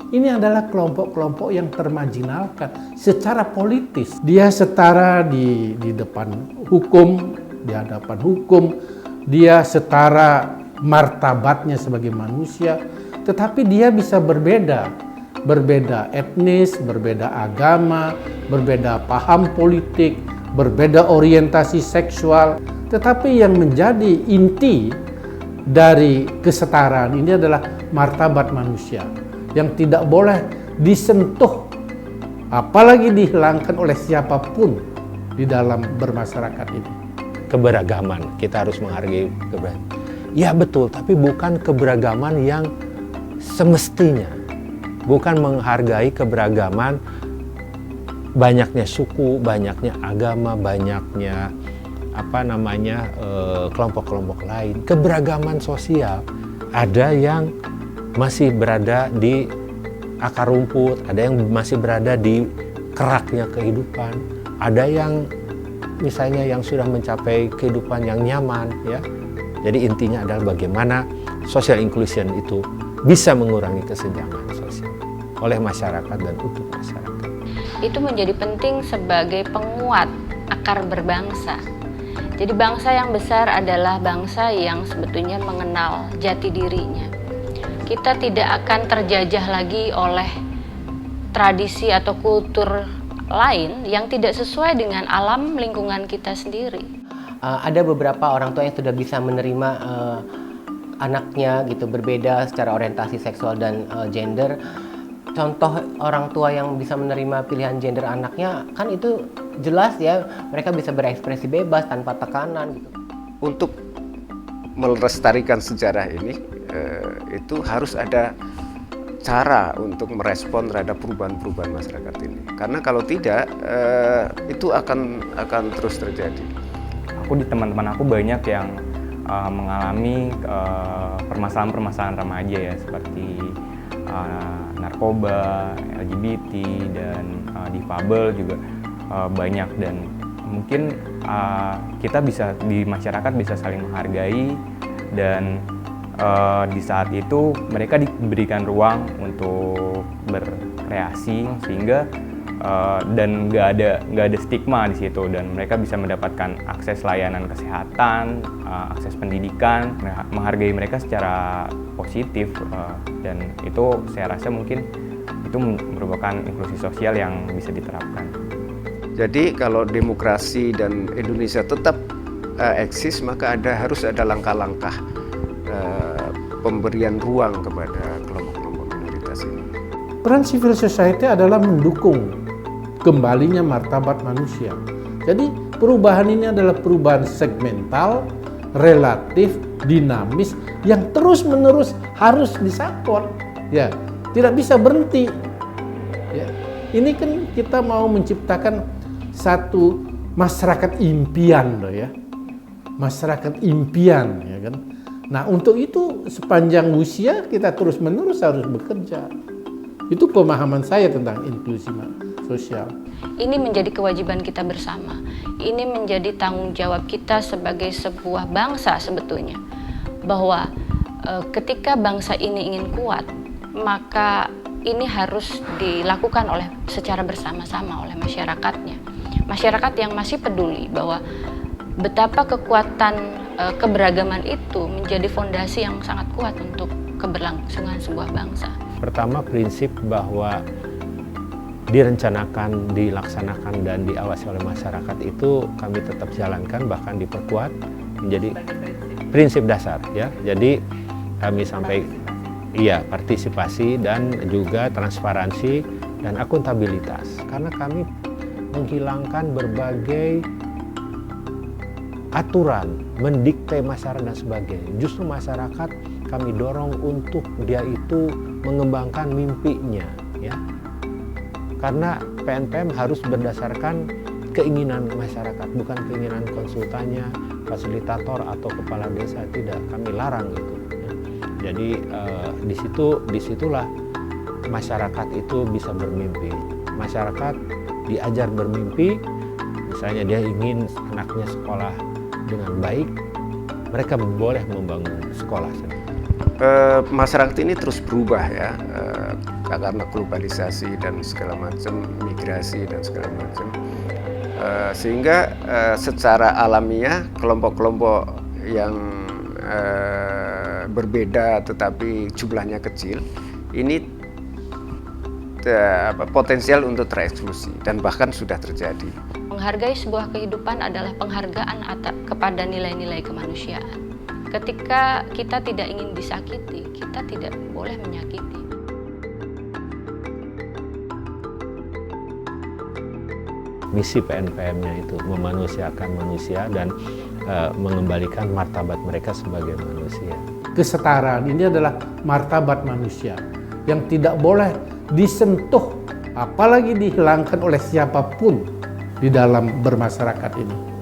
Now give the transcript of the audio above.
Ini adalah kelompok-kelompok yang termarginalkan secara politis. Dia setara di depan hukum, di hadapan hukum, dia setara martabatnya sebagai manusia, tetapi dia bisa berbeda etnis, berbeda agama, berbeda paham politik, berbeda orientasi seksual. Tetapi yang menjadi inti dari kesetaraan ini adalah martabat manusia yang tidak boleh disentuh, apalagi dihilangkan oleh siapapun di dalam bermasyarakat ini. Keberagaman, kita harus menghargai keberagaman. Ya betul, tapi bukan keberagaman yang semestinya. Bukan menghargai keberagaman banyaknya suku, banyaknya agama, banyaknya kelompok-kelompok lain. Keberagaman sosial, ada yang masih berada di akar rumput, ada yang masih berada di keraknya kehidupan, ada yang misalnya yang sudah mencapai kehidupan yang nyaman, ya. Jadi intinya adalah bagaimana social inclusion itu bisa mengurangi kesenjangan sosial oleh masyarakat dan untuk masyarakat. Itu menjadi penting sebagai penguat akar berbangsa. Jadi bangsa yang besar adalah bangsa yang sebetulnya mengenal jati dirinya. Kita tidak akan terjajah lagi oleh tradisi atau kultur lain yang tidak sesuai dengan alam lingkungan kita sendiri. Ada beberapa orang tua yang sudah bisa menerima anaknya gitu berbeda secara orientasi seksual dan gender. Contoh orang tua yang bisa menerima pilihan gender anaknya kan itu jelas ya, mereka bisa berekspresi bebas tanpa tekanan gitu. Untuk melestarikan sejarah ini itu harus ada cara untuk merespon terhadap perubahan-perubahan masyarakat ini. Karena kalau tidak itu akan terus terjadi. Di teman-teman aku banyak yang mengalami permasalahan-permasalahan remaja ya, seperti narkoba, LGBT, dan difabel juga banyak. Dan mungkin kita bisa di masyarakat bisa saling menghargai, dan di saat itu mereka diberikan ruang untuk berkreasi sehingga dan nggak ada stigma di situ, dan mereka bisa mendapatkan akses layanan kesehatan, akses pendidikan, menghargai mereka secara positif, dan itu saya rasa mungkin itu merupakan inklusi sosial yang bisa diterapkan. Jadi kalau demokrasi dan Indonesia tetap eksis, maka harus ada langkah-langkah pemberian ruang kepada kelompok-kelompok minoritas ini. Peran civil society adalah mendukung kembalinya martabat manusia. Jadi perubahan ini adalah perubahan segmental, relatif, dinamis, yang terus-menerus harus disupport. Ya, tidak bisa berhenti. Ya. Ini kan kita mau menciptakan satu masyarakat impian loh ya. Masyarakat impian ya kan. Nah, untuk itu sepanjang usia kita terus-menerus harus bekerja. Itu pemahaman saya tentang inklusi sosial. Ini menjadi kewajiban kita bersama. Ini menjadi tanggung jawab kita sebagai sebuah bangsa sebetulnya. Bahwa ketika bangsa ini ingin kuat, maka ini harus dilakukan secara bersama-sama oleh masyarakatnya. Masyarakat yang masih peduli bahwa betapa kekuatan keberagaman itu menjadi fondasi yang sangat kuat untuk keberlangsungan sebuah bangsa. Pertama, prinsip bahwa direncanakan, dilaksanakan, dan diawasi oleh masyarakat itu kami tetap jalankan, bahkan diperkuat menjadi prinsip dasar ya. Jadi kami sampai partisipasi dan juga transparansi dan akuntabilitas, karena kami menghilangkan berbagai aturan, mendikte masyarakat dan sebagainya. Justru masyarakat kami dorong untuk dia itu mengembangkan mimpinya ya. Karena PNPM harus berdasarkan keinginan masyarakat, bukan keinginan konsultannya, fasilitator atau kepala desa, tidak, kami larang itu. Ya. Jadi disitulah masyarakat itu bisa bermimpi. Masyarakat diajar bermimpi, misalnya dia ingin anaknya sekolah dengan baik, mereka boleh membangun sekolah sendiri. Masyarakat ini terus berubah ya. karena globalisasi dan segala macam, migrasi dan segala macam, sehingga secara alamiah kelompok-kelompok yang berbeda tetapi jumlahnya kecil ini potensial untuk tereksklusi dan bahkan sudah terjadi. Menghargai sebuah kehidupan adalah penghargaan kepada nilai-nilai kemanusiaan. Ketika kita tidak ingin disakiti, kita tidak boleh menyakiti. Misi PNPM-nya itu memanusiakan manusia dan mengembalikan martabat mereka sebagai manusia. Kesetaraan ini adalah martabat manusia yang tidak boleh disentuh, apalagi dihilangkan oleh siapapun di dalam bermasyarakat ini.